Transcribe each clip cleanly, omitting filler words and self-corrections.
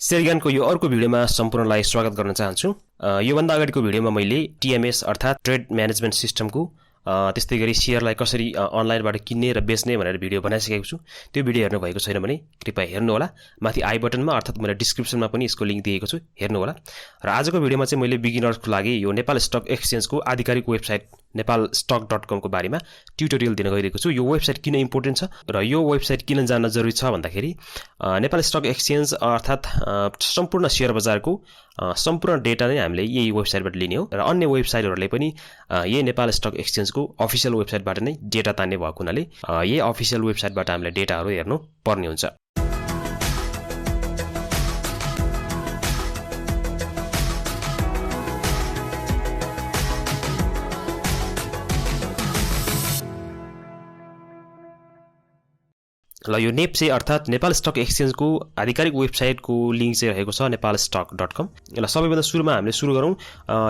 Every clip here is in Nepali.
शेरज्ञानको यो अर्को भिडियोमा सम्पूर्णलाई स्वागत गर्न चाहन्छु। योभन्दा अगाडिको भिडियोमा मैले टीएमएस अर्थात् ट्रेड म्यानेजमेन्ट सिस्टमको त्यस्तै गरी शेयरलाई कसरी अनलाइनबाट किन्ने र बेच्ने भनेर भिडियो बनाइसकेको छु। त्यो भिडियो हेर्नु भएको छैन भने कृपया हेर्नु होला। माथि आई बटनमा अर्थात् मैले डिस्क्रिप्सनमा पनि यसको लिंक दिएको छु, हेर्नु होला। र आजको भिडियोमा चाहिँ मैले बिगिनर्सको लागि यो नेपाल स्टक एक्सचेन्जको आधिकारिक वेबसाइट नेपालstock.com को बारेमा ट्युटोरियल दिन गइरहेको छु। यो वेबसाइट किन इम्पोर्टेन्ट छ र यो वेबसाइट किन जान्न जरुरी छ भन्दाखेरि नेपाल स्टक एक्सचेन्ज अर्थात् सम्पूर्ण शेयर बजारको सम्पूर्ण डेटा नै हामीले यही वेबसाइटबाट लिने हो र अन्य वेबसाइटहरुले पनि यही नेपाल स्टक एक्सचेन्जको अफिसियल वेबसाइटबाट नै डेटा तान्ने भएको हुनाले यही अफिसियल वेबसाइटबाट हामीले डेटाहरु हेर्नु पर्ने हुन्छ। ल यो नेप्से अर्थात् नेपाल स्टक एक्सचेन्जको आधिकारिक वेबसाइटको लिंक चाहिँ रहेको छ नेपालstock.com। ल सबैभन्दा सुरुमा हामीले सुरु गरौँ।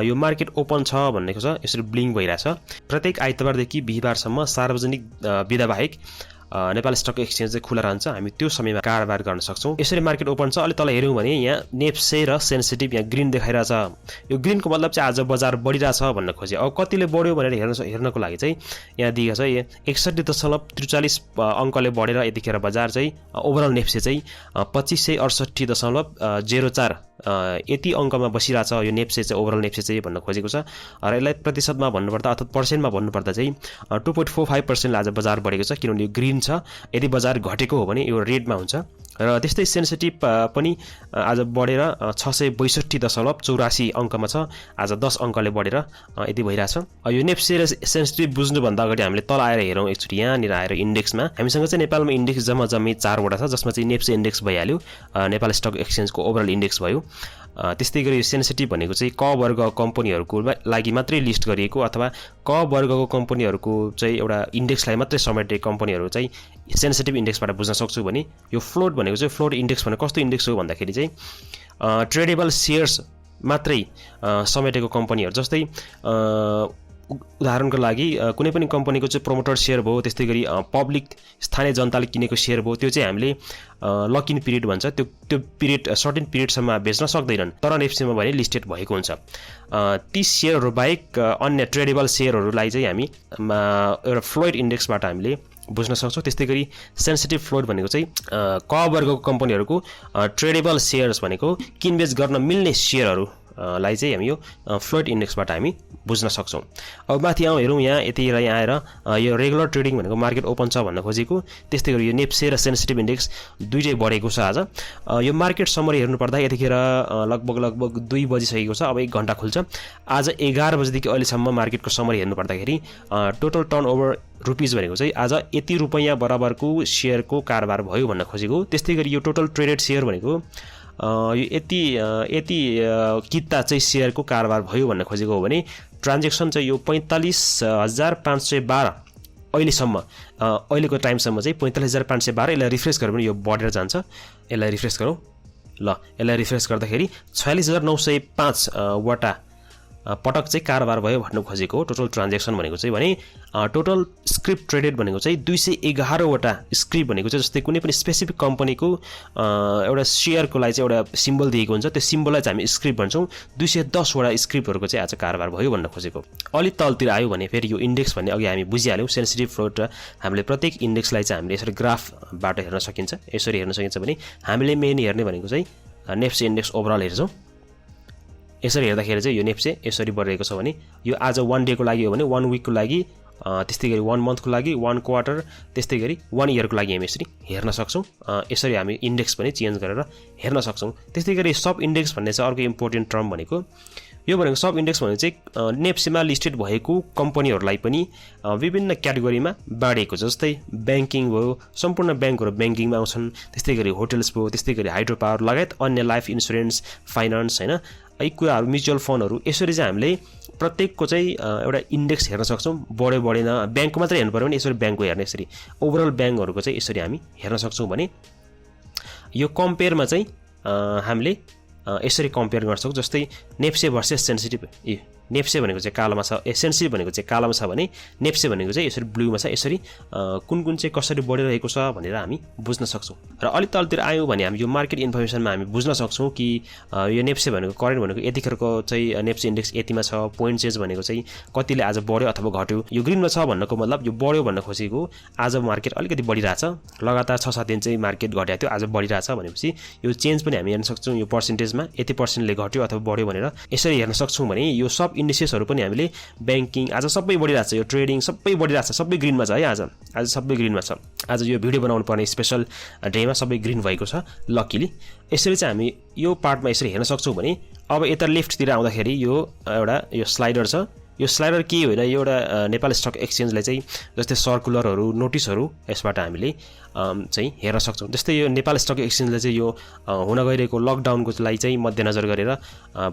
यो मार्केट ओपन छ भन्नेको छ, यसरी ब्लिङ भइरहेछ। प्रत्येक आइतबारदेखि बिहीबारसम्म सार्वजनिक बिदा बाहेक नेपाल स्टक एक्सचेन्ज चाहिँ खुला रहन्छ। हामी त्यो समयमा कारोबार गर्न सक्छौं। यसरी मार्केट ओपन छ। अलि तल हेर्यौं भने यहाँ नेप्से र सेन्सिटिभ यहाँ ग्रीन देखाइरहेछ। यो ग्रीनको मतलब चाहिँ आज बजार बढिरहेछ भन्न खोजे। अब कतिले बढ्यो भनेर हेर्नको लागि चाहिँ यहाँ दिएको छ 61.43 अंकले बढेर यतिखेर बजार चाहिँ ओभरअल नेप्से चाहिँ 2568.04 यति अंकमा बसिरहेछ। यो नेप्से चाहिँ ओभरअल नेप्से चाहिँ भन्न खोजेको छ। र यसलाई प्रतिशतमा भन्नुपर्दा अथवा पर्सेन्टमा भन्नुपर्दा चाहिँ 2.45% आज बजार बढेको छ, किनभने यो ग्रीन छ। यदि बजार घटेको हो भने यो रेडमा हुन्छ। र त्यस्तै सेन्सिटिभ पनि आज बढेर 662.84 अंकमा छ। आज 10 अंकले बढेर यति भइरहेछ। यो नेप्से र सेन्सिटिभ बुझ्नु भन्दा अगाडि हामीले तल आएर हेरौँ। एकचोटी यहाँनिर आएर इन्डेक्समा हामीसँग चाहिँ नेपालमा इन्डेक्स जम्मै 4 वटा छ, जसमा चाहिँ नेप्से इन्डेक्स भइहाल्यो, नेपाल स्टक एक्सचेन्जको ओभरअल इन्डेक्स भयो। त्यस्तै गरी सेन्सिटिभ भनेको चाहिँ क वर्ग कम्पनीहरुको लागि मात्रै लिस्ट गरिएको अथवा क वर्गको कम्पनीहरुको चाहिँ एउटा इन्डेक्सलाई मात्रै समेटेको कम्पनीहरु चाहिँ सेन्सिटिभ इन्डेक्सबाट बुझ्न सक्छु भने यो फ्लोट भनेको चाहिँ फ्लोट इन्डेक्स भने कस्तो इन्डेक्स हो भन्दाखेरि चाहिँ ट्रेडेबल शेयर्स मात्रै समेटेको कम्पनीहरु, जस्तै उदाहरणको लागि कुनै पनि कम्पनीको चाहिँ प्रोमोटर शेयर भयो, त्यस्तै गरी पब्लिक स्थानीय जनताले किनेको शेयर भयो, त्यो चाहिँ हामीले लक इन पिरियड भन्छ। त्यो पिरियड सर्टेन पिरियडसम्म बेच्न सक्दैनन्, तर नेप्सेमा भने लिस्टेड भएको हुन्छ। ती शेयरहरु बाहेक अन्य ट्रेडेबल शेयरहरुलाई चाहिँ हामी एउटा फ्लोट इन्डेक्सबाट हामीले बुझ्न सक्छौं। त्यस्तै गरी सेन्सिटिभ फ्लोट भनेको चाहिँ क वर्गको कम्पनीहरुको ट्रेडेबल शेयर्स भनेको किनबेच गर्न मिल्ने शेयरहरु लाई चाहिँ हामी यो फ्लोट इन्डेक्सबाट हामी बुझ्न सक्छौं। अब माथि हेरौँ यहाँ यति आएर यो रेगुलर ट्रेडिङ भनेको मार्केट ओपन छ भन्न खोजेको। त्यस्तै गरी यो नेप्से र सेन्सिटिभ इन्डेक्स दुईटै बढेको छ आज। यो मार्केट समरी हेर्नु पर्दा यतिखेर लगभग 2 बजिसकेको छ। अब 1 घण्टा खुल्छ। आज 11 बजेदेखि अहिलेसम्म मार्केटको समरी हेर्नु पर्दाखेरि टोटल टर्नओभर रुपीज भनेको चाहिँ आज यति रुपैयाँ बराबरको शेयरको कारोबार भयो भन्न खोजेको। त्यस्तै गरी यो टोटल ट्रेडेड शेयर भनेको यो यति किता चाहिँ शेयरको कारोबार भयो भन्न खोजेको हो भने ट्रान्ज्याक्सन चाहिँ यो 45,512 अहिलेसम्म अहिलेको टाइमसम्म चाहिँ 45,512। यसलाई रिफ्रेश गरे पनि यो बढेर जान्छ। यसलाई रिफ्रेश गरौँ। ल यसलाई रिफ्रेश गर्दाखेरि 46,905 वटा पटक चाहिँ कारोबार भयो भन्नु खोजेको हो। टोटल ट्रान्ज्याक्सन भनेको चाहिँ भने टोटल स्क्रिप्ट ट्रेडेड भनेको चाहिँ 211 वटा स्क्रिप्ट भनेको चाहिँ जस्तै कुनै पनि स्पेसिफिक कम्पनीको एउटा शेयरको लागि चाहिँ एउटा सिम्बल दिएको हुन्छ, त्यो सिम्बललाई चाहिँ हामी स्क्रिप्ट भन्छौं। 210 वटा स्क्रिप्टहरुको चाहिँ आज कारोबार भयो भन्न खोजेको। अलि तलतिर आयो भने फेरि यो इन्डेक्स भन्ने अघि हामी बुझिहाल्यौं। सेन्सिटिभ फ्लोट हामीले प्रत्येक इन्डेक्सलाई चाहिँ हामीले यसरी ग्राफबाट हेर्न सकिन्छ। यसरी हेर्न सकिन्छ भने हामीले मेन हेर्ने भनेको चाहिँ नेप्से इन्डेक्स ओभरअल हेर्छौं। यसरी हेर्दाखेरि चाहिँ यो नेप्से यसरी बढिरहेको छ भने यो आज 1 डे को लागि हो भने 1 वीक को लागि, त्यस्तै गरी 1 मन्थ को लागि, 1 क्वार्टर, त्यस्तै गरी 1 इयर को लागि हामी यसरी हेर्न सक्छौं। यसरी हामी इन्डेक्स पनि चेन्ज गरेर हेर्न सक्छौं। त्यस्तै गरी सब इन्डेक्स भन्ने चाहिँ अर्को इम्पोर्टेन्ट टर्म भनेको यो भनेको सब इन्डेक्स भने चाहिँ नेप्सेमा लिस्टेड भएको कम्पनीहरुलाई पनि विभिन्न क्याटेगोरीमा बाँडिएको छ। जस्तै बैंकिङ भयो, सम्पूर्ण बैंकहरु बैंकिङमा आउँछन्। त्यस्तै गरी होटल्स भयो, त्यस्तै गरी हाइड्रो पावर लगायत अन्य लाइफ इन्स्योरेन्स, फाइनान्स हैन, यी कुराहरु, म्युचुअल फन्डहरु। यसरी चाहिँ हामीले प्रत्येकको चाहिँ एउटा इन्डेक्स हेर्न सक्छौं। बढ्यो बढेन बैंकको मात्रै हेर्नु पर्यो भने यसरी बैंकको हेर्ने, यसरी ओभरअल बैंकहरुको चाहिँ यसरी हामी हेर्न सक्छौं भने यो कम्पेयरमा चाहिँ हामीले यसरी कम्पेयर गर्न सक्छौं। जस्तै नेप्से भर्सेस सेन्सिटिभ नेप्से भनेको चाहिँ कालोमा छ, एसएनसी भनेको चाहिँ कालोमा छ भने नेप्से भनेको चाहिँ यसरी ब्लूमा छ। यसरी कुन कुन चाहिँ कसरी बढिरहेको छ भनेर हामी बुझ्न सक्छौँ। र अलिक तलतिर आयौँ भने हामी यो मार्केट इन्फर्मेसनमा हामी बुझ्न सक्छौँ कि यो नेप्से भनेको करेन्ट भनेको यतिखेरको चाहिँ नेप्से इन्डेक्स यतिमा छ, पोइन्ट चेन्ज भनेको चाहिँ कतिले आज बढ्यो अथवा घट्यो। यो ग्रिनमा छ भन्नको मतलब यो बढ्यो भन्न खोजेको आज मार्केट अलिकति बढिरहेछ, लगातार 6-7 दिन चाहिँ मार्केट घटेको थियो, आज बढिरहेछ भनेपछि यो चेन्ज पनि हामी हेर्न सक्छौँ। यो पर्सेन्टेजमा यति पर्सेन्टले घट्यो अथवा बढ्यो भनेर यसरी हेर्न सक्छौँ भने यो सब इन्डिसेसहरू पनि हामीले ब्याङ्किङ आज सबै बढिरहेछ, यो ट्रेडिङ सबै बढिरहेछ, सबै ग्रिनमा छ है। आज सबै ग्रिनमा छ। आज यो भिडियो बनाउनु पर्ने स्पेशल डेमा सबै ग्रिन भएको छ लकिली। यसरी चाहिँ हामी यो पार्टमा यसरी हेर्न सक्छौँ भने अब यता लेफ्टतिर आउँदाखेरि यो एउटा यो स्लाइडर छ। यो स्लाइडर के होइन, यो एउटा नेपाल स्टक एक्सचेन्जले चाहिँ जस्तै सर्कुलरहरू नोटिसहरू यसबाट हामीले चाहिँ हेर्न सक्छौँ। जस्तै यो नेपाल स्टक एक्सचेन्जले चाहिँ यो हुन गइरहेको लकडाउनको लागि चाहिँ मध्यनजर गरेर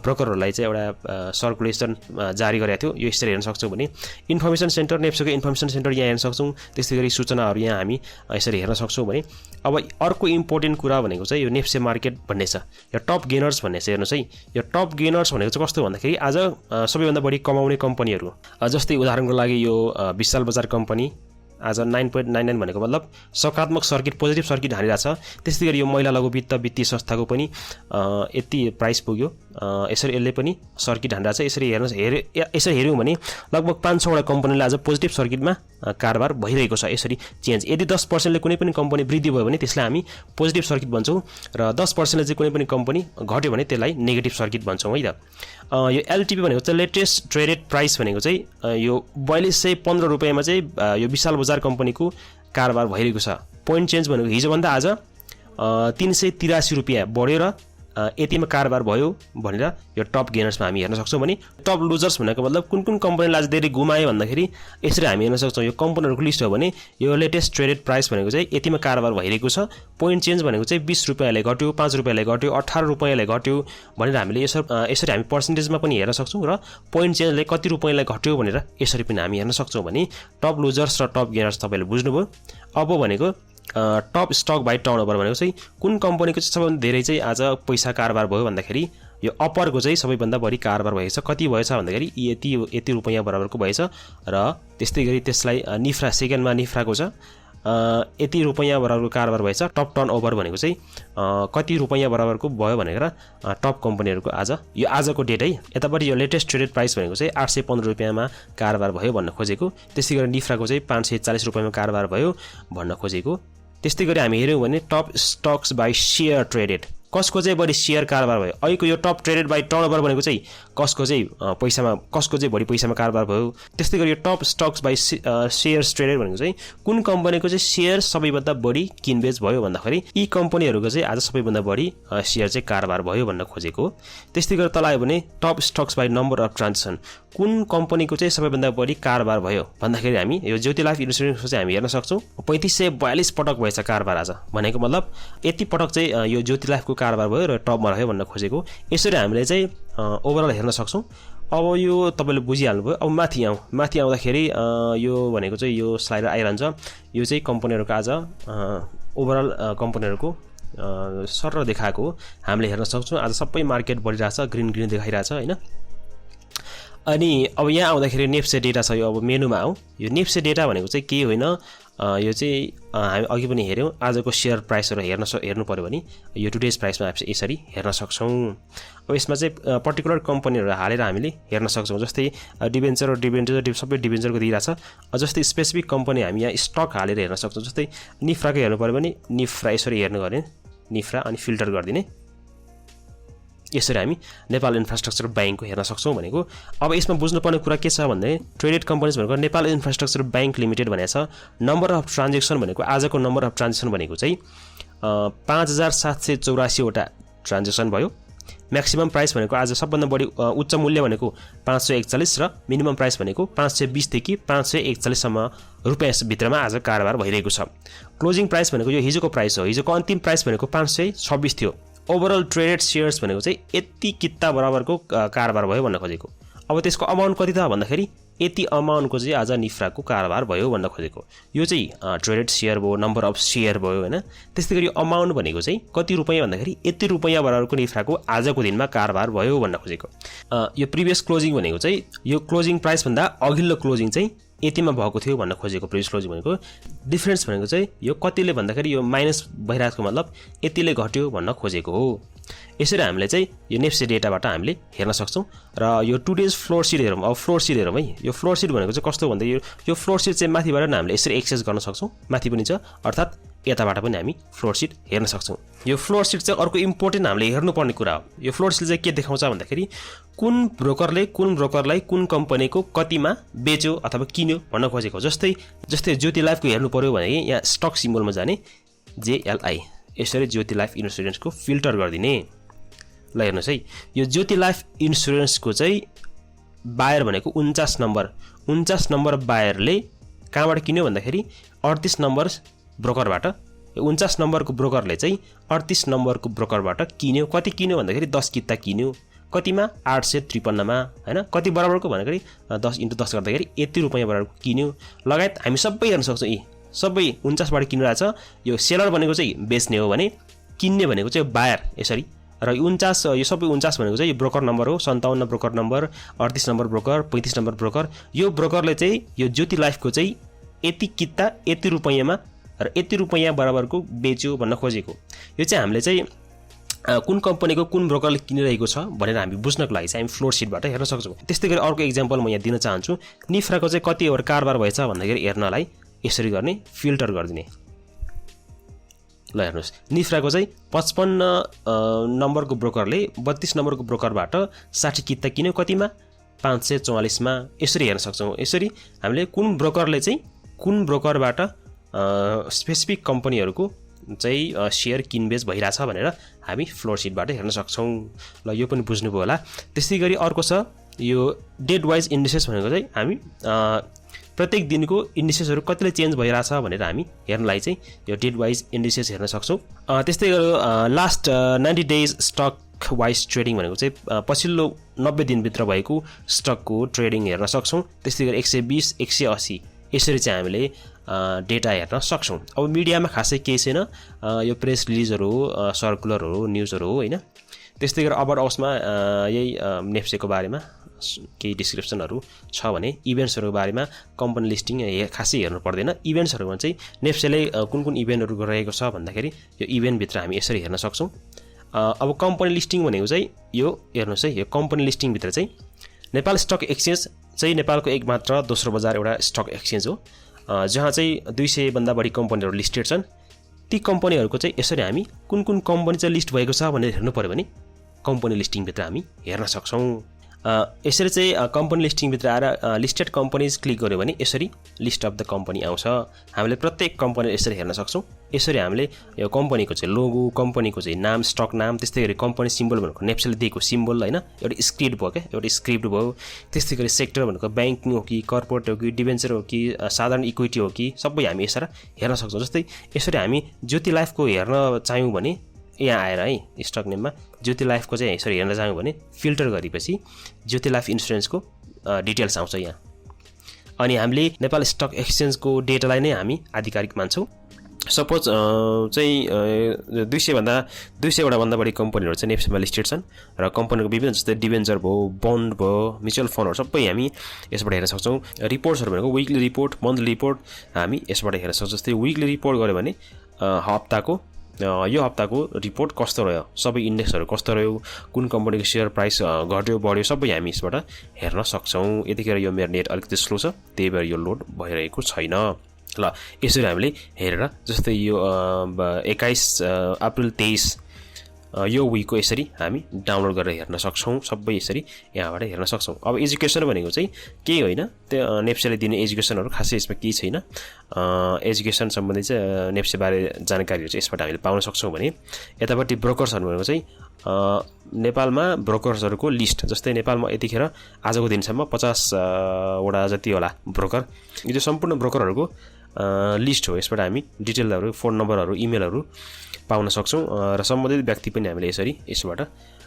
ब्रोकरहरूलाई चाहिँ एउटा सर्कुलेसन जारी गरेको थियो। यो यसरी हेर्न सक्छौँ भने इन्फर्मेसन सेन्टर, नेप्सेको इन्फर्मेसन सेन्टर यहाँ हेर्न सक्छौँ। त्यस्तै गरी सूचनाहरू यहाँ हामी यसरी हेर्न सक्छौँ भने अब अर्को इम्पोर्टेन्ट कुरा भनेको चाहिँ यो नेप्से मार्केट भन्ने छ, यो टप गेनर्स भन्ने छ। हेर्नुहोस् है, यो टप गेनर्स भनेको चाहिँ कस्तो भन्दाखेरि आज सबैभन्दा बढी कमाउने कम्पनीहरू, जस्तै उदाहरणको लागि यो विशाल बजार कम्पनी आज 9.99 भनेको मतलब सकारात्मक सर्किट, पोजिटिभ सर्किट हानिरहेछ। त्यस्तै गरी यो महिला लघु वित्त वित्तीय संस्थाको पनि यति प्राइस पुग्यो, यसरी यसले पनि सर्किट हानिरहेछ। यसरी हेऱ्यौँ भने लगभग 5-6वटा कम्पनीले आज पोजिटिभ सर्किटमा कारोबार भइरहेको छ। यसरी चेन्ज यदि 10%ले कुनै पनि कम्पनी वृद्धि भयो भने त्यसलाई हामी पोजिटिभ सर्किट भन्छौँ, र 10%ले चाहिँ कुनै पनि कम्पनी घट्यो भने त्यसलाई नेगेटिभ सर्किट भन्छौँ है त। यो एलटिपी भनेको चाहिँ लेटेस्ट ट्रेडेड प्राइस भनेको चाहिँ यो 4215 रुपियाँमा चाहिँ यो विशाल बजार कम्पनीको कारोबार भइरहेको छ। पोइन्ट चेन्ज भनेको हिजोभन्दा आज 383 रुपियाँ बढ्यो र यतिमा कारोबार भयो भनेर यो टप गेनर्समा हामी हेर्न सक्छौँ। भने टप लुजर्स भनेको मतलब कुन कुन कम्पनीले आज धेरै गुमायो भन्दाखेरि यसरी हामी हेर्न सक्छौँ। यो कम्पनीहरूको लिस्ट हो भने यो लेटेस्ट ट्रेडेड प्राइस भनेको चाहिँ यतिमा कारोबार भइरहेको छ। पोइन्ट चेन्ज भनेको चाहिँ 20 रुपियाँले घट्यो, 5 रुपियाँले घट्यो, 18 रुपियाँले घट्यो भनेर हामीले यसरी हामी पर्सेन्टेजमा पनि हेर्न सक्छौँ, र पोइन्ट चेन्जले कति रुपियाँले घट्यो भनेर यसरी पनि हामी हेर्न सक्छौँ। भने टप लुजर्स र टप गेनर्स तपाईँले बुझ्नुभयो। अब भनेको टप स्टक बाई टर्नओभर भनेको चाहिँ कुन कम्पनीको चाहिँ सबैभन्दा धेरै चाहिँ आज पैसा कारोबार भयो भन्दाखेरि यो अपरको चाहिँ सबैभन्दा बढी कारोबार भएछ। कति भएछ भन्दाखेरि यति रुपियाँ बराबरको भएछ, र त्यस्तै गरी त्यसलाई निफ्रा सेकेन्डमा निफ्राको छ यति रुपियाँ बराबरको कारोबार भएछ। टप टर्नओभर भनेको चाहिँ कति रुपियाँ बराबरको भयो भनेर टप कम्पनीहरूको आज यो आजको डेट है। यतापट्टि यो लेटेस्ट ट्रेडेड प्राइस भनेको चाहिँ 815 रुपियाँमा कारोबार भयो भन्न खोजेको। त्यस्तै गरी निफ्राको चाहिँ 540 रुपियाँमा कारोबार भयो भन्न खोजेको। त्यस्तै गरी हामी हेऱ्यौँ भने top stocks by share traded, कसको चाहिँ बढी सेयर कारोबार भयो। अहिलेको यो टप ट्रेडेड बाई टर्नओभर भनेको चाहिँ कसको चाहिँ पैसामा, कसको चाहिँ बढी पैसामा कारोबार भयो। त्यस्तै गरी यो top stocks by shares traded भनेको चाहिँ कुन कम्पनीको चाहिँ सेयर सबैभन्दा बढी किनबेच भयो भन्दाखेरि यी कम्पनीहरूको चाहिँ आज सबैभन्दा बढी सेयर चाहिँ कारोबार भयो भन्न खोजेको। त्यस्तै गरी तल आयो भने top stocks by number of transaction, कुन कम्पनीको चाहिँ सबैभन्दा बढी कारोबार भयो भन्दाखेरि हामी यो ज्योति लाइफ इन्सुरेन्सको चाहिँ हामी हेर्न सक्छौँ। 3542 पटक भएछ कारोबार आज, भनेको मतलब यति पटक चाहिँ यो ज्योति लाइफको कारोबार भयो र टपमा रह्यो भन्न खोजेको। यसरी हामीले चाहिँ ओभरअल हेर्न सक्छौँ। अब यो तपाईँले बुझिहाल्नुभयो। अब माथि आउँदाखेरि यो भनेको चाहिँ यो स्लाइडर आइरहन्छ। यो चाहिँ कम्पनीहरूको आज ओभरअल कम्पनीहरूको सर देखाएको हामीले हेर्न सक्छौँ। आज सबै मार्केट बढिरहेछ, ग्रिन देखाइरहेछ होइन। अनि अब यहाँ आउँदाखेरि नेप्से डेटा छ। यो अब मेनुमा आउँ। यो नेप्से डेटा भनेको चाहिँ के होइन, यो चाहिँ हामी अघि पनि हेऱ्यौँ। आजको सेयर प्राइसहरू हेर्नु पऱ्यो भने यो टुडेज प्राइसमा यसरी हेर्न सक्छौँ। अब यसमा चाहिँ पर्टिकुलर कम्पनीहरू हालेर हामीले हेर्न सक्छौँ। जस्तै डिबेन्चर सबै डिबेन्चरको दिइरहेछ। जस्तै स्पेसिफिक कम्पनी हामी यहाँ स्टक हालेर हेर्न सक्छौँ। जस्तै निफ्राको हेर्नु पऱ्यो भने निफ्रा यसरी हेर्नु गर्ने, निफ्रा अनि फिल्टर गरिदिने। यसरी हामी नेपाल इन्फ्रास्ट्रक्चर ब्याङ्कको हेर्न सक्छौँ भनेको। अब यसमा बुझ्नुपर्ने कुरा के छ भन्दा ट्रेडेड कम्पनीज भनेको नेपाल इन्फ्रास्ट्रक्चर ब्याङ्क लिमिटेड भनेको छ। नम्बर अफ ट्रान्जेक्सन भनेको आजको नम्बर अफ ट्रान्जेक्सन भनेको चाहिँ 5784वटा ट्रान्जेक्सन भयो। म्याक्सिमम प्राइस भनेको आज सबभन्दा बढी उच्च मूल्य भनेको 541 र मिनिमम प्राइस भनेको 520 देखि 541 सम्म रुपियाँ भित्रमा आज कारोबार भइरहेको छ। क्लोजिङ प्राइस भनेको यो हिजोको प्राइस हो। हिजोको अन्तिम प्राइस भनेको 526 थियो। ओभरअल ट्रेडेड सेयर्स भनेको चाहिँ यति किता बराबरको कारोबार भयो भन्न खोजेको। अब त्यसको अमाउन्ट कति त भन्दाखेरि यति अमाउन्टको चाहिँ आज निफ्राको कारोबार भयो भन्न खोजेको। यो चाहिँ ट्रेडेड सेयर भयो, नम्बर अफ सेयर भयो हैन। त्यस्तै गरी अमाउन्ट भनेको चाहिँ कति रुपैयाँ भन्दाखेरि यति रुपैयाँ बराबरको निफ्राको आजको दिनमा कारोबार भयो भन्न खोजेको। यो प्रिभियस क्लोजिङ भनेको चाहिँ यो क्लोजिङ प्राइस भन्दा अघिल्लो क्लोजिङ चाहिँ यतिमा भएको थियो भन्न खोजेको। प्रिभियस क्लोजिङ भनेको डिफरेन्स भनेको चाहिँ यो कतिले भन्दाखेरि यो माइनस भइरहेको मतलब यतिले घट्यो भन्न खोजेको हो। यसरी हामीले चाहिँ यो नेप्से डेटाबाट हामीले हेर्न सक्छौँ। र यो टुडेज फ्लोर सिट हेरौँ। अब फ्लोर सिट हेरौँ है। यो फ्लोर सिट भनेको चाहिँ कस्तो भन्दा यो फ्लोर सिट चाहिँ माथिबाट हामीले यसरी एक्सेस गर्न सक्छौँ। माथि पनि छ, अर्थात् यताबाट पनि हामी फ्लोर सिट हेर्न सक्छौँ। यो फ्लोर सिट चाहिँ अर्को इम्पोर्टेन्ट हामीले हेर्नुपर्ने कुरा हो। यो फ्लोर सिट चाहिँ के देखाउँछ भन्दाखेरि कुन ब्रोकरलाई कुन कम्पनीको कतिमा बेच्यो अथवा किन्यो भन्न खोजेको। जस्तै ज्योति लाइफको हेर्नु पर्यो भने यहाँ स्टक सिम्बलमा जाने JLI, यसरी ज्योति लाइफ इन्सुरेन्सको फिल्टर गरिदिने। ल हेर्नुहोस् है, यो ज्योति लाइफ इन्सुरेन्सको चाहिँ बायर भनेको 49 नम्बर बायरले कहाँबाट किन्यो भन्दाखेरि 38 नम्बर ब्रोकरबाट। 49 नम्बरको ब्रोकरले चाहिँ 38 नम्बरको ब्रोकरबाट किन्यो। कति किन्यो भन्दाखेरि 10 किता किन्यो। कतिमा 853 मा हैन। कति बराबरको भन्दाखेरि 10 × 10 गर्दाखेरि यति रुपैयाँ बराबरको किन्यो। लगायत हामी सबै हेर्न सक्छौँ। यी सबै 49बाट किनिरहेछ। यो सेलर भनेको चाहिँ बेच्ने हो भने किन्ने भनेको चाहिँ बायर यसरी। र यो सबै 49 भनेको चाहिँ यो ब्रोकर नम्बर हो। 57 broker number, 38 number broker, 35 number broker. यो ब्रोकरले चाहिँ यो ज्योति लाइफको चाहिँ यति किता यति रुपैयाँमा र यति रुपैयाँ बराबरको बेच्यो भन्न खोजेको। यो चाहिँ हामीले चाहिँ कुन कम्पनीको कुन ब्रोकरले किनिरहेको छ भनेर हामी बुझ्नको लागि चाहिँ हामी फ्लोर सिटबाट हेर्न सक्छौँ। त्यस्तै गरी अर्को इक्जाम्पल म यहाँ दिन चाहन्छु। निफ्राको चाहिँ कति ओभर कारोबार भएछ भन्दाखेरि हेर्नलाई यसरी गर्ने, फिल्टर गरिदिने। ल हेर्नुहोस्, निफ्राको चाहिँ 55 नम्बरको ब्रोकरले 32 नम्बरको ब्रोकरबाट 60 किता किन्यो। कतिमा 544 मा। यसरी हेर्न सक्छौँ। यसरी हामीले कुन ब्रोकरले चाहिँ कुन ब्रोकरबाट स्पेसिफिक कम्पनीहरूको चाहिँ सेयर किनबेच भइरहेछ भनेर हामी फ्लोर सिटबाट हेर्न सक्छौँ। ल यो पनि बुझ्नुभयो होला। त्यस्तै गरी अर्को छ यो डेट वाइज इन्डिसेस भनेको चाहिँ हामी प्रत्येक दिनको इन्डिसेसहरू कतिले चेन्ज भइरहेछ भनेर हामी हेर्नलाई चाहिँ यो डेट वाइज इन्डिसेस हेर्न सक्छौँ। त्यस्तै गरी last 90 days stock wise trading भनेको चाहिँ पछिल्लो 90 दिनभित्र भएको स्टकको ट्रेडिङ हेर्न सक्छौँ। त्यस्तै गरी 120, 180 यसरी चाहिँ हामीले डेटा हेर्न सक्छौँ। अब मिडियामा खासै केही छैन। यो प्रेस रिलिजहरू हो, सर्कुलरहरू हो, न्युजहरू हो हैन। त्यस्तै गरी अबाउट असमा यही नेप्सेको बारेमा केही डिस्क्रिप्सनहरू छ भने इभेन्ट्सहरूको बारेमा कम्पनी लिस्टिङ खासै हेर्नु पर्दैन। इभेन्ट्सहरूमा चाहिँ नेप्सेले कुन इभेन्टहरू गरिरहेको छ भन्दाखेरि यो इभेन्टभित्र हामी यसरी हेर्न सक्छौँ। अब कम्पनी लिस्टिङ भनेको चाहिँ यो हेर्नुहोस् है, यो कम्पनी लिस्टिङभित्र चाहिँ नेपाल स्टक एक्सचेन्ज चाहिँ नेपालको एक मात्र दोस्रो बजार एउटा स्टक एक्सचेन्ज हो जहाँ चाहिँ 200 भन्दा बढी कम्पनीहरू लिस्टेड छन्। ती कम्पनीहरूको चाहिँ यसरी हामी कुन कम्पनी चाहिँ लिस्ट भएको छ भनेर हेर्नु पर्यो भने कम्पनी लिस्टिङभित्र हामी हेर्न सक्छौँ। यसरी चाहिँ कम्पनी लिस्टिङभित्र आएर लिस्टेड कम्पनीज क्लिक गर्यो भने यसरी लिस्ट अफ द कम्पनी आउँछ। हामीले प्रत्येक कम्पनी यसरी हेर्न सक्छौँ। यसरी हामीले यो कम्पनीको चाहिँ लोगो, कम्पनीको चाहिँ नाम, स्टक नाम, त्यस्तै गरी कम्पनी सिम्बल भनेको नेप्सेले दिएको सिम्बल हैन, एउटा स्क्रिप्ट भयो क्या, एउटा स्क्रिप्ट भयो। त्यस्तै गरी सेक्टर भनेको ब्याङ्किङ हो कि कर्पोरेट हो कि डिभेन्चर हो कि साधारण इक्विटी हो कि सबै हामी यसरी हेर्न सक्छौँ। जस्तै यसरी हामी ज्योति लाइफको हेर्न चाह्यौँ भने यहाँ आएर है स्टक नेममा ज्योति लाइफको चाहिँ यसरी हेर्न चाह्यौँ भने फिल्टर गरेपछि ज्योति लाइफ इन्सुरेन्सको डिटेल्स आउँछ यहाँ। अनि हामीले नेपाल स्टक एक्सचेन्जको डेटालाई नै हामी आधिकारिक मान्छौँ। सपोज चाहिँ 200 भन्दा बढी कम्पनीहरू चाहिँ नेप्सेमा लिस्टेड छन् र कम्पनीको विभिन्न जस्तै डिभेन्चर भयो, बन्ड भयो, म्युचुअल फन्डहरू सबै हामी यसबाट हेर्न सक्छौँ। रिपोर्ट्सहरू भनेको विकली रिपोर्ट, मन्थली रिपोर्ट हामी यसबाट हेर्न सक्छौँ। जस्तै विकली रिपोर्ट गऱ्यो भने यो हप्ताको रिपोर्ट कस्तो रह्यो, सबै इन्डेक्सहरू कस्तो रह्यो, कुन कम्पनीको सेयर प्राइस घट्यो बढ्यो सबै हामी यसबाट हेर्न सक्छौँ। यतिखेर यो मेरो नेट अलिकति स्लो छ, त्यही भएर यो लोड भइरहेको छैन। ल यसरी हामीले हेरेर जस्तै यो 21 अप्रिल 23 यो विकको यसरी हामी डाउनलोड गरेर हेर्न सक्छौँ। सबै यसरी यहाँबाट हेर्न सक्छौँ। अब एजुकेसन भनेको चाहिँ केही होइन, त्यो नेप्सेले दिने एजुकेसनहरू खासै यसमा केही छैन। एजुकेसन सम्बन्धी चाहिँ नेप्सेबारे जानकारीहरू चाहिँ यसबाट हामीले पाउन सक्छौँ भने यतापट्टि ब्रोकर्सहरू भनेको चाहिँ नेपालमा ब्रोकर्सहरूको लिस्ट। जस्तै नेपालमा यतिखेर आजको दिनसम्म 50 वटा जति होला ब्रोकर। यो चाहिँ सम्पूर्ण ब्रोकरहरूको लिस्ट हो। यसबाट हामी डिटेलहरू, फोन नम्बरहरू, इमेलहरू पाउन सक्छौँ र सम्बन्धित व्यक्ति पनि हामीले यसबाट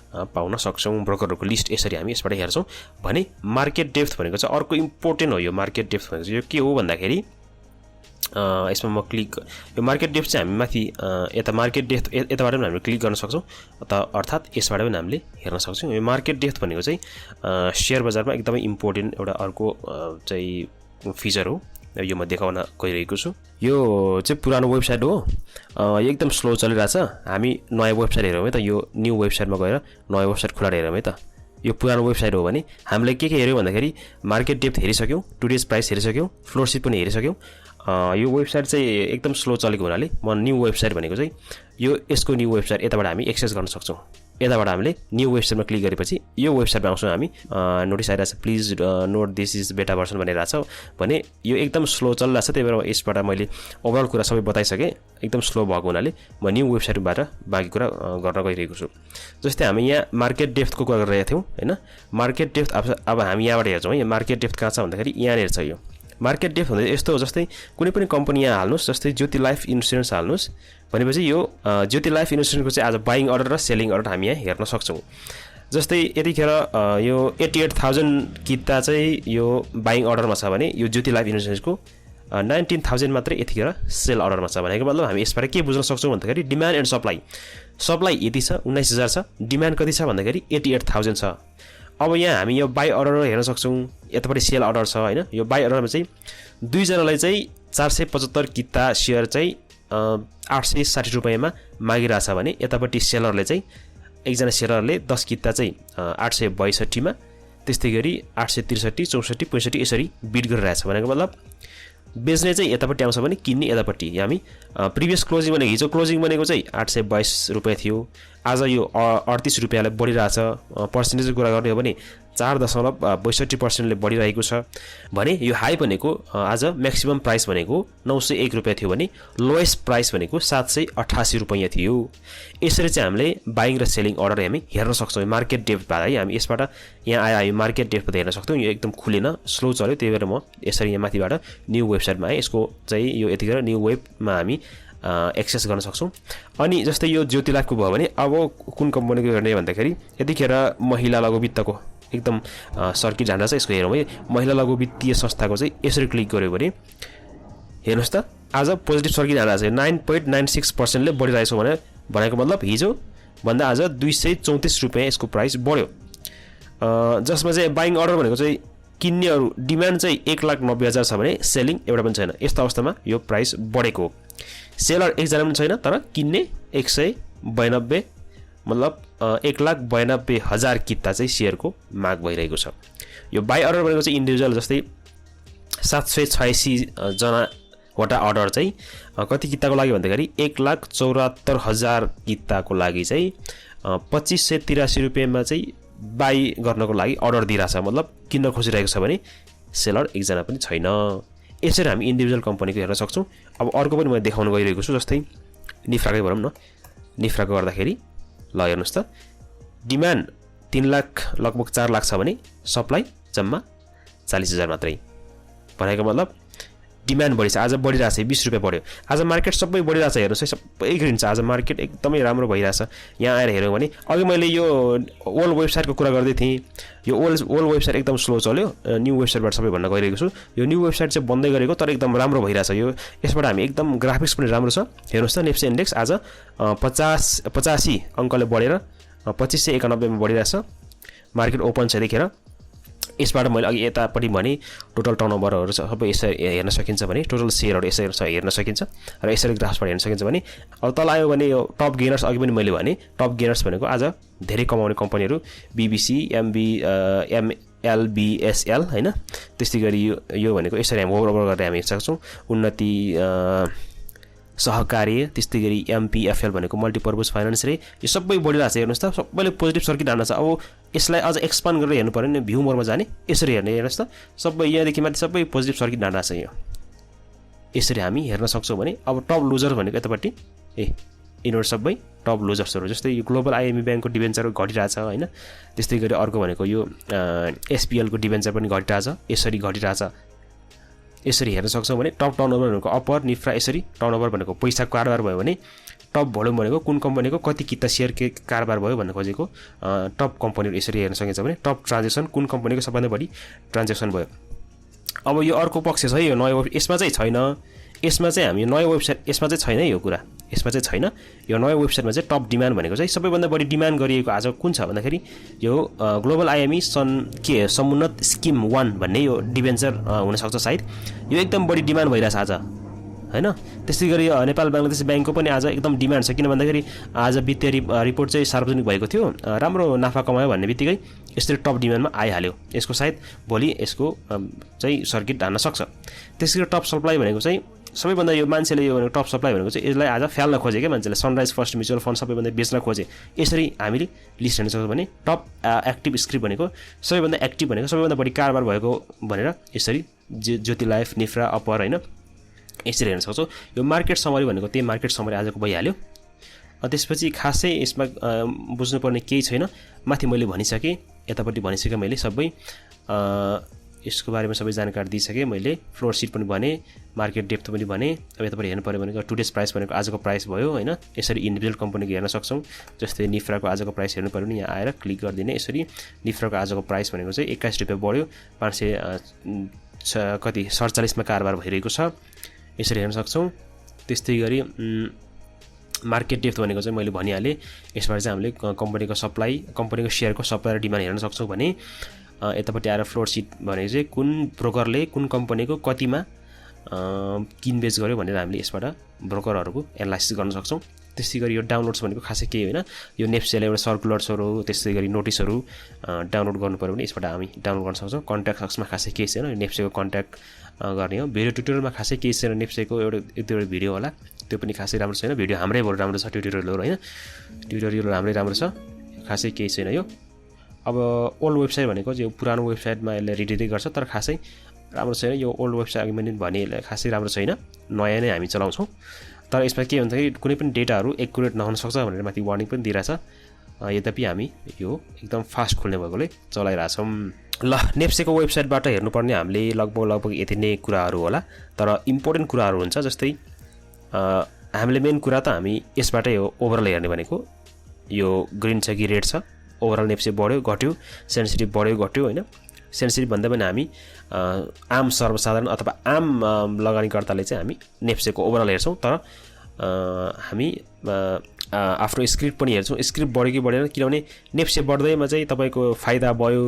पाउन सक्छौँ। ब्रोकरहरूको लिस्ट यसरी हामी यसबाट हेर्छौँ। भने मार्केट डेप्थ भनेको चाहिँ अर्को इम्पोर्टेन्ट हो। यो मार्केट डेप्थ भनेको चाहिँ यो के हो भन्दाखेरि यसमा म क्लिक, यो मार्केट डेप्थ चाहिँ हामी माथि यता मार्केट डेप्थ यताबाट पनि हामीले क्लिक गर्न सक्छौँ, अर्थात् यसबाट पनि हामीले हेर्न सक्छौँ। यो मार्केट डेप्थ भनेको चाहिँ सेयर बजारमा एकदमै इम्पोर्टेन्ट एउटा अर्को चाहिँ फिचर हो। यो म देखाउन गइरहेको छु। यो चाहिँ पुरानो वेबसाइट हो, एकदम स्लो चलिरहेछ। हामी नयाँ वेबसाइट हेरौँ है त, यो न्यू वेबसाइटमा गएर नयाँ वेबसाइट खुलाएर हेरौँ है त। यो पुरानो वेबसाइट हो भने हामीले के हेऱ्यौँ भन्दाखेरि मार्केट डेप्थ हेरिसक्यौँ, टुडेज प्राइस हेरिसक्यौँ, फ्लोरसिप पनि हेरिसक्यौँ। यो वेबसाइट चाहिँ एकदम स्लो चलेको हुनाले म न्यू वेबसाइट भनेको चाहिँ यसको न्यू वेबसाइट यताबाट हामी एक्सेस गर्न सक्छौँ। यताबाट हामीले न्यू वेबसाइटमा क्लिक गरेपछि यो वेबसाइटमा आउँछौँ हामी। नोटिस आइरहेको छ, प्लिज नोट दिस इज बेटा भर्सन भनिरहेको छ। भने यो एकदम स्लो चलिरहेको छ, त्यही भएर यसबाट मैले ओभरअल कुरा सबै बताइसकेँ। एकदम स्लो भएको हुनाले म न्यू वेबसाइटबाट बाँकी कुरा गर्न गइरहेको छु। जस्तै हामी यहाँ मार्केट डेप्थको कुरा गरिरहेको थियौँ होइन। मार्केट डेप्थ अब हामी यहाँबाट हेर्छौँ है। मार्केट डेप्थ कहाँ छ भन्दाखेरि यहाँनिर छ। यो मार्केट डेप्थ भन्दा यस्तो हो, जस्तै कुनै पनि कम्पनी यहाँ हाल्नुहोस्, जस्तै ज्योति लाइफ इन्सुरेन्स हाल्नुहोस् भनेपछि यो ज्योति लाइफ इन्सुरेन्सको चाहिँ आज बाइङ अर्डर र सेलिङ अर्डर हामी यहाँ हेर्न सक्छौँ। जस्तै यतिखेर यो 88,000 किता चाहिँ यो बाइङ अर्डरमा छ भने यो ज्योति लाइफ इन्सुरेन्सको 19,000 मात्रै यतिखेर सेल अर्डरमा छ। भनेको मतलब हामी यसबाट के बुझ्न सक्छौँ भन्दाखेरि डिमान्ड एन्ड सप्लाई यति छ, 19,000 छ, डिमान्ड कति छ भन्दाखेरि 88,000 छ। अब यहाँ हामी यो बाई अर्डर हेर्न सक्छौँ, यतापट्टि सेल अर्डर छ होइन। यो बाई अर्डरमा चाहिँ दुईजनालाई चाहिँ 475 किता सेयर चाहिँ 860 रुपियाँमा मागिरहेछ भने यतापट्टि सेलरले चाहिँ एकजना सेलरले 10 किता चाहिँ 862मा, त्यस्तै गरी 863, 64, 65 यसरी बिड गरिरहेछ। भनेको मतलब बेच्ने चाहिँ यतापट्टि आउँछ भने किन्ने यतापट्टि। हामी प्रिभियस क्लोजिङ भनेको हिजो क्लोजिङ भनेको चाहिँ 822 रुपियाँ थियो, आज यो 38 रुपियाँले बढिरहेछ। पर्सेन्टेजको कुरा गर्ने हो भने 4.62% बढिरहेको छ। भने यो हाई भनेको आज म्याक्सिमम प्राइस भनेको 901 रुपियाँ थियो भने लोएस्ट प्राइस भनेको 788 रुपियाँ थियो। यसरी चाहिँ हामीले बाइङ र सेलिङ अर्डर हामी हेर्न सक्छौँ मार्केट डेप्थबाट है। हामी यसबाट यहाँ आयो, हामी मार्केट डेप्थबाट हेर्न सक्छौँ। यो एकदम खुलेन, स्लो चल्यो, त्यही भएर म यसरी यहाँ माथिबाट न्यू वेबसाइटमा आएँ। यसको चाहिँ यो यतिखेर न्यू वेबमा हामी एक्सेस गर्न सक्छौँ। अनि जस्तै यो ज्योति लाइफको भयो भने अब कुन कम्पनीको गर्ने भन्दाखेरि यतिखेर महिला लघु वित्तको एकदम सर्किट जान्छ छ। यसको हेरौँ है, महिला लघु वित्तीय संस्थाको चाहिँ यसरी क्लिक गऱ्यो भने हेर्नुहोस् त आज पोजिटिभ सर्किट जाँदैछ, 9.96%ले बढिरहेछ। भनेको मतलब हिजो भन्दा आज 234 रुपियाँ यसको प्राइस बढ्यो। जसमा चाहिँ बाइङ अर्डर भनेको चाहिँ किन्नेहरू डिमान्ड चाहिँ 1,90,000 छ भने सेलिङ एउटा पनि छैन। यस्तो अवस्थामा यो प्राइस बढेको हो। सेलर एकजना पनि छैन, तर किन्ने 192 मतलब 1,92,000 किता चाहिँ सेयरको माग भइरहेको छ। यो बाई अर्डर भनेको चाहिँ इन्डिभिजुअल जस्तै 786 जनावटा अर्डर चाहिँ कति किताको लागि भन्दाखेरि 1,74,000 किताको लागि चाहिँ 2,583 रुपियाँमा चाहिँ बाई गर्नको लागि अर्डर दिइरहेछ। मतलब किन्न खोजिरहेको छ भने सेलर एकजना पनि छैन। यसरी हामी इन्डिभिजुअल कम्पनीको हेर्न सक्छौँ। अब अर्को पनि मैले देखाउन गइरहेको छु, जस्तै निफ्राकै भनौँ न। निफ्राको गर्दाखेरि ल हेर्नुहोस् त, डिमान्ड 3 लाख लगभग 4 लाख छ भने सप्लाई जम्मा 40,000 मात्रै। भनेको मतलब डिमान्ड बढी छ, आज बढिरहेछ, 20 रुपियाँ बढ्यो। आज मार्केट सबै बढिरहेछ, हेर्नुहोस् है, सबै ग्रिन छ। आज मार्केट एकदमै राम्रो भइरहेछ। यहाँ आएर हेऱ्यौँ भने अघि मैले यो ओल्ड वेबसाइटको कुरा गर्दै थिएँ। यो ओल्ड वेबसाइट एकदम स्लो चल्यो, न्यू वेबसाइटबाट सबै भन्न गइरहेको छु। यो न्यू वेबसाइट चाहिँ बन्दै गरेको, तर एकदम राम्रो भइरहेछ। यो यसबाट हामी एकदम ग्राफिक्स पनि राम्रो छ। हेर्नुहोस् त, नेप्सी इन्डेक्स आज 85 अङ्कले बढेर 2591 मा बढिरहेछ। मार्केट ओपन छ यतिखेर। यसबाट मैले अघि यतापट्टि भने टोटल टर्नओभरहरू सबै यसरी हेर्न सकिन्छ भने टोटल सेयरहरू यसरी हेर्न सकिन्छ र यसरी ग्राफबाट हेर्न सकिन्छ भने अब तल आयो भने यो टप गेनर्स अघि पनि मैले भने टप गेनर्स भनेको आज धेरै कमाउने कम्पनीहरू BBC, MLBSL हैन। त्यस्तै गरी यो भनेको यसरी हामी ओभर गरेर हामी हेर्न सक्छौँ। उन्नति सहकारी, त्यस्तै गरी MPFL भनेको मल्टिपर्पज फाइनान्स रे, यो सबै बढिरहेछ। हेर्नुहोस् त, सबैले पोजिटिभ सर्किट हान्न छ। अब यसलाई अझ एक्सपान्ड गरेर हेर्नु पर्यो नि, भ्यू मोडमा जाने यसरी हेर्ने। हेर्नुहोस् त, सबै यहाँदेखि माथि सबै पोजिटिभ सर्किट हान्न छ। यो यसरी हामी हेर्न सक्छौँ भने अब टप लुजर भनेको यतापट्टि यिनीहरू सबै टप लुजर्सहरू। जस्तै यो ग्लोबल IME ब्याङ्कको डिभेन्चर घटिरहेछ होइन। त्यस्तै गरी अर्को भनेको यो SPL को डिभेन्चर पनि घटिरहेछ, यसरी घटिरहेछ। यसरी हेर्न सक्छौँ भने टप टर्नओभर भनेको अपर निफ्रा यसरी टर्नओभर भनेको पैसाको कारोबार भयो भने टप भोल्युम भनेको कुन कम्पनीको कति किता सेयर के कारोबार भयो भन्न खोजेको टप कम्पनीहरू यसरी हेर्न सकिन्छ भने टप ट्रान्जेक्सन कुन कम्पनीको सबभन्दा बढी ट्रान्जेक्सन भयो। अब यो अर्को पक्ष छ यो नयाँ यसमा चाहिँ छैन, यसमा चाहिँ हामी नयाँ वेबसाइट यसमा चाहिँ छैन यो कुरा, यसमा चाहिँ छैन। यो नयाँ वेबसाइटमा चाहिँ टप डिमान्ड भनेको चाहिँ सबैभन्दा बढी डिमान्ड गरिएको आज कुन छ भन्दाखेरि यो ग्लोबल आइएमई समुन्नत स्किम 1 भन्ने यो डिभेन्चर हुनसक्छ सायद, यो एकदम बढी डिमान्ड भइरहेछ आज हैन। त्यसै गरी नेपाल बांग्लादेश ब्याङ्कको पनि आज एकदम डिमान्ड छ, किन भन्दाखेरि आज वित्तीय रिपोर्ट चाहिँ सार्वजनिक भएको थियो, राम्रो नाफा कमायो भन्ने बित्तिकै यसरी टप डिमान्डमा आइहाल्यो। यसको सायद भोलि यसको चाहिँ सर्किट हान्न सक्छ। त्यसै गरी टप सप्लाई भनेको चाहिँ सबैभन्दा यो मान्छेले यो टप सप्लाई भनेको चाहिँ यसलाई आज फ्याल्न खोजे क्या मान्छेले, सनराइज फर्स्ट म्युचुअल फन्ड सबैभन्दा बेच्न खोजे। यसरी हामीले लिस्ट हेर्न सक्छौँ भने टप एक्टिभ स्क्रिप्ट भनेको सबैभन्दा एक्टिभ भनेको सबैभन्दा बढी कारोबार भएको भनेर यसरी ज्योति लाइफ निफ्रा अपर हैन यसरी हेर्न सक्छौँ। यो मार्केट समरी भनेको त्यही मार्केट समरी आजको भइहाल्यो। त्यसपछि खासै यसमा बुझ्नुपर्ने केही छैन, माथि मैले भनिसकेँ, यतापट्टि भनिसकेँ मैले सबै यसको बारेमा सबै जानकारी दिइसकेँ मैले। फ्लोर सिट पनि भने, मार्केट डेप्थ पनि भने। अब यतापट्टि हेर्नु पऱ्यो भनेको टुडेज प्राइस भनेको आजको प्राइस भयो हैन। यसरी इन्डिभिजुअल कम्पनीको हेर्न सक्छौँ, जस्तै निफ्राको आजको प्राइस हेर्नु पऱ्यो भने यहाँ आएर क्लिक गरिदिने। यसरी निफ्राको आजको प्राइस भनेको चाहिँ 21 रुपियाँ बढ्यो, 500 कति 47 मा कारोबार भइरहेको छ, यसरी हेर्न सक्छौँ। त्यस्तै गरी मार्केट डेप्थ भनेको चाहिँ मैले भनिहालेँ, यसबाट चाहिँ हामीले कम्पनीको सप्लाई कम्पनीको सेयरको सप्लाई र डिमान्ड हेर्न सक्छौँ भने यतापट्टि आएर फ्लोर सिट भनेको चाहिँ कुन ब्रोकरले कुन कम्पनीको कतिमा किनबेच गर्यो भनेर हामीले यसबाट ब्रोकरहरूको एनालाइसिस गर्न सक्छौँ। त्यसै गरी यो डाउनलोड्स भनेको खासै केही होइन, यो नेप्सेले एउटा सर्कुलर्सहरू त्यसै गरी नोटिसहरू डाउनलोड गर्नु पऱ्यो भने यसबाट हामी डाउनलोड गर्न सक्छौँ। कन्ट्याक्ट सक्समा खासै केही छैन, नेप्सेको कन्ट्याक्ट गर्ने हो। भिडियो ट्युटोरियलमा खासै केही छैन, नेप्सेको एउटा भिडियो होला, त्यो पनि खासै राम्रो छैन। भिडियो हाम्रैबाट राम्रो छ ट्युटोरियलहरू होइन, ट्युटोरियल राम्रो छ, खासै केही छैन यो। अब ओल्ड वेबसाइट भनेको यो पुरानो वेबसाइटमा यसले रिडिरेक्ट गर्छ, तर खासै राम्रो छैन यो ओल्ड वेबसाइट। मैले भने खासै राम्रो छैन, नयाँ नै हामी चलाउँछौँ। तर यसमा के भन्दाखेरि कुनै पनि डेटाहरू एक्युरेट नहुन सक्छ भनेर माथि वार्निङ पनि दिइरहेछ। यद्यपि हामी यो एकदम फास्ट खुल्ने भएकोले चलाइरहेछौँ। ल नेप्सेको वेबसाइटबाट हेर्नुपर्ने हामीले लगभग यति नै कुराहरू होला, तर इम्पोर्टेन्ट कुराहरू हुन्छ। जस्तै हामीले मेन कुरा त हामी यसबाटै हो ओभरअल हेर्ने भनेको यो ग्रिन छ कि रेड छ, ओभरअल नेप्से बढ्यो घट्यो, सेन्सिटिभ बढ्यो घट्यो होइन। सेन्सिटिभ भन्दा पनि हामी आम सर्वसाधारण अथवा आम लगानीकर्ताले चाहिँ हामी नेप्सेको ओभरअल हेर्छौँ, तर हामी आफ्नो स्क्रिप्ट पनि हेर्छौँ, स्क्रिप्ट बढ्यो कि बढेन। किनभने नेप्से बढ्दैमा चाहिँ तपाईँको फाइदा भयो,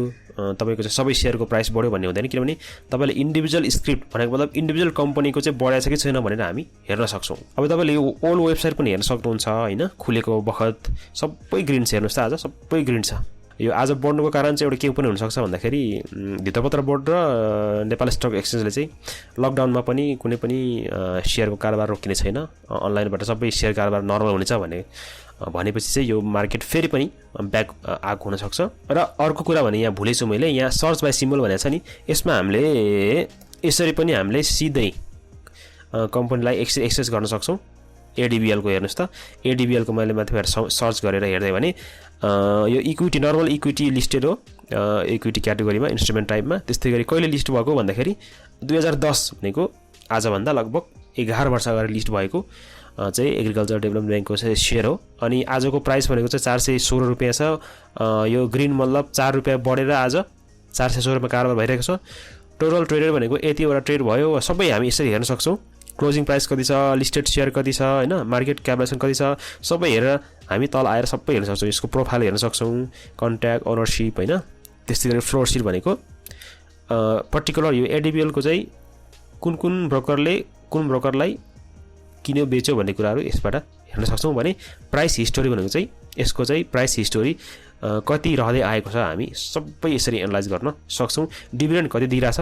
तपाईँको चाहिँ सबै सेयरको प्राइस बढ्यो भन्ने हुँदैन, किनभने तपाईँले इन्डिभिजुअल स्क्रिप्ट भनेको मतलब इन्डिभिजुअल कम्पनीको चाहिँ बढाएको छ कि छैन भनेर हामी हेर्न सक्छौँ। अब तपाईँले यो ओल्ड वेबसाइट पनि हेर्न सक्नुहुन्छ होइन, खुलेको बखत सबै ग्रिन छ, हेर्नुहोस् त आज सबै ग्रिन छ। यो आज बढ्नुको कारण चाहिँ एउटा के पनि हुनसक्छ भन्दाखेरि भित्रपत्र बोर्ड र नेपाल स्टक एक्सचेन्जले चाहिँ लकडाउनमा पनि कुनै पनि सेयरको कारोबार रोकिने छैन, अनलाइनबाट सबै सेयर कारोबार नर्मल हुनेछ भनेपछि चाहिँ यो मार्केट फेरि पनि ब्याक आएको हुनसक्छ। र अर्को कुरा भने यहाँ भुलेछु मैले, यहाँ सर्च बाई सिम्बल भनेको छ नि, यसमा हामीले यसरी पनि हामीले सिधै कम्पनीलाई एक्सेस गर्न सक्छौँ। एडिबिएलको हेर्नुहोस् त, एडिबिएलको मैले माथि सर्च गरेर हेर्दै भने यो इक्विटी नर्मल इक्विटी लिस्टेड हो, इक्विटी क्याटेगोरीमा इन्स्ट्रुमेन्ट टाइपमा। त्यस्तै गरी कहिले लिस्ट भएको भन्दाखेरि 2010 भनेको आजभन्दा लगभग 11 वर्ष अगाडि लिस्ट भएको चाहिँ एग्रिकल्चर डेभलपमेन्ट ब्याङ्कको चाहिँ सेयर हो। अनि आजको प्राइस भनेको चाहिँ 416 रुपियाँ छ। यो ग्रिन मतलब 4 रुपियाँ बढेर आज 416 रुपियाँ कारोबार भइरहेको छ। टोटल ट्रेडेड भनेको यतिवटा ट्रेड भयो, सबै हामी यसरी हेर्न सक्छौँ। क्लोजिङ प्राइस कति छ, लिस्टेड सेयर कति छ होइन, मार्केट क्यापिटलाइजेसन कति छ, सबै हेरेर हामी तल आएर सबै हेर्न सक्छौँ। यसको प्रोफाइल हेर्न सक्छौँ, कन्ट्याक्ट ओनरसिप होइन। त्यस्तै गरी फ्लोर सिट भनेको पर्टिकुलर यो एडिबिएलको चाहिँ कुन ब्रोकरलाई किन्यो बेच्यो भन्ने कुराहरू यसबाट हेर्न सक्छौँ। भने प्राइस हिस्टोरी भनेको चाहिँ यसको चाहिँ प्राइस हिस्टोरी कति रहँदै आएको छ हामी सबै यसरी एनालाइज गर्न सक्छौँ। डिभिडेन्ड कति दिइरहेछ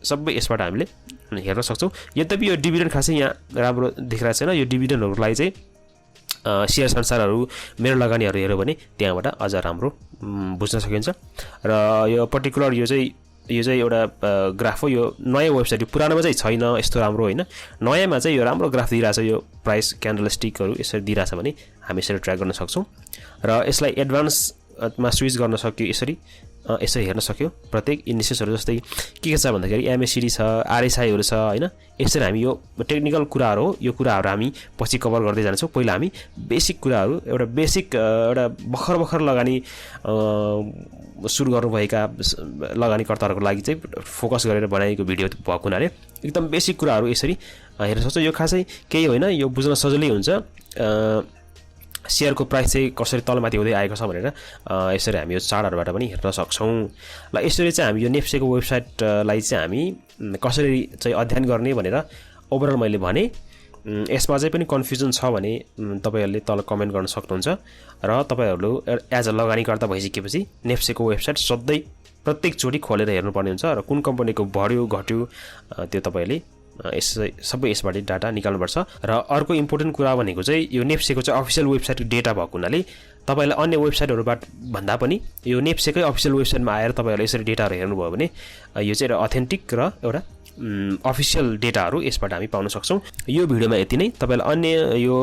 सबै यसबाट हामीले हेर्न सक्छौँ। यद्यपि यो डिभिडेन्ड खासै यहाँ राम्रो देखिरहेको छैन, यो डिभिडेन्डहरूलाई चाहिँ सेयर संसारहरू मेरो लगानीहरू हेऱ्यो भने त्यहाँबाट अझ राम्रो बुझ्न सकिन्छ। र यो पर्टिकुलर यो चाहिँ एउटा ग्राफ हो, यो नयाँ वेबसाइट, यो पुरानोमा चाहिँ छैन यस्तो राम्रो होइन, नयाँमा चाहिँ यो राम्रो ग्राफ दिइरहेछ। यो प्राइस क्यान्डल स्टिकहरू यसरी दिइरहेछ भने हामी यसरी ट्र्याक गर्न सक्छौँ। र यसलाई एडभान्समा स्विच गर्न सक्यो, यसरी यसरी हेर्न सक्यो प्रत्येक इन्डिसेसहरू जस्तै के छ भन्दाखेरि MACD छ RSIहरू छ हैन यसरी हामी यो टेक्निकल कुराहरू हो यो कुराहरू हामी पछि कभर गर्दै जान्छौँ पहिला हामी बेसिक कुराहरू एउटा बेसिक एउटा भर्खर लगानी सुरु गर्नुभएका लगानीकर्ताहरूको लागि चाहिँ फोकस गरेर बनाएको भिडियो भएको हुनाले एकदम बेसिक कुराहरू यसरी हेर्न सक्छौँ यो खासै केही होइन यो बुझ्न सजिलै हुन्छ शेयरको प्राइस चाहिँ कसरी तलमाथि हुँदै आएको छ भनेर यसरी हामी यो चार्टहरुबाट पनि हेर्न सक्छौँ ल यसरी चाहिँ हामी यो नेप्सेको वेबसाइटलाई चाहिँ हामी कसरी चाहिँ अध्ययन गर्ने भनेर ओभरअल मैले भने यसमा चाहिँ पनि कन्फ्युजन छ भने तपाईहरुले तल कमेन्ट गर्न सक्नुहुन्छ र तपाईहरुले एज अ लगानीकर्ता भइसकेपछि नेप्सेको वेबसाइट सधैं प्रत्येक चोटी खोलेर हेर्नुपर्ने हुन्छ र कुन कम्पनीको बढ्यो घट्यो त्यो तपाईहरुले सबै यसबाट डाटा निकाल्नुपर्छ र अर्को इम्पोर्टेन्ट कुरा भनेको चाहिँ यो नेप्सेको चाहिँ अफिसियल वेबसाइट डेटा भएको हुनाले तपाईलाई अन्य वेबसाइटहरुबाट भन्दा पनि यो नेप्सेकै अफिसियल वेबसाइटमा आएर तपाईहरुले यसरी डेटाहरु हेर्नुभयो भने यो चाहिँ अथेन्टिक र एउटा अफिसियल डेटाहरु यसबाट हामी पाउन सक्छौं यो भिडियोमा यति नै तपाईलाई अन्य यो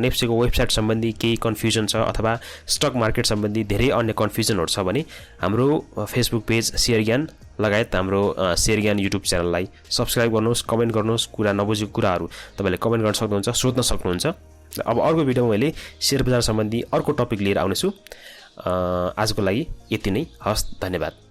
नेप्सेको वेबसाइट सम्बन्धी केही कन्फ्युजन छ अथवा स्टक मार्केट सम्बन्धी धेरै अन्य कन्फ्युजनहरु छ भने हाम्रो फेसबुक पेज शेयर ज्ञान लगायत हाम्रो शेयर ज्ञान युट्युब च्यानललाई सब्स्क्राइब गर्नुहोस् कमेन्ट गर्नुहोस् कुरा नबुझेको कुराहरु तपाईले कमेन्ट गर्न सक्नुहुन्छ सोध्न सक्नुहुन्छ अब अर्को भिडियोमा मैले शेयर बजार सम्बन्धी अर्को टपिक लिएर आउनेछु आजको लागि यति नै हस् धन्यवाद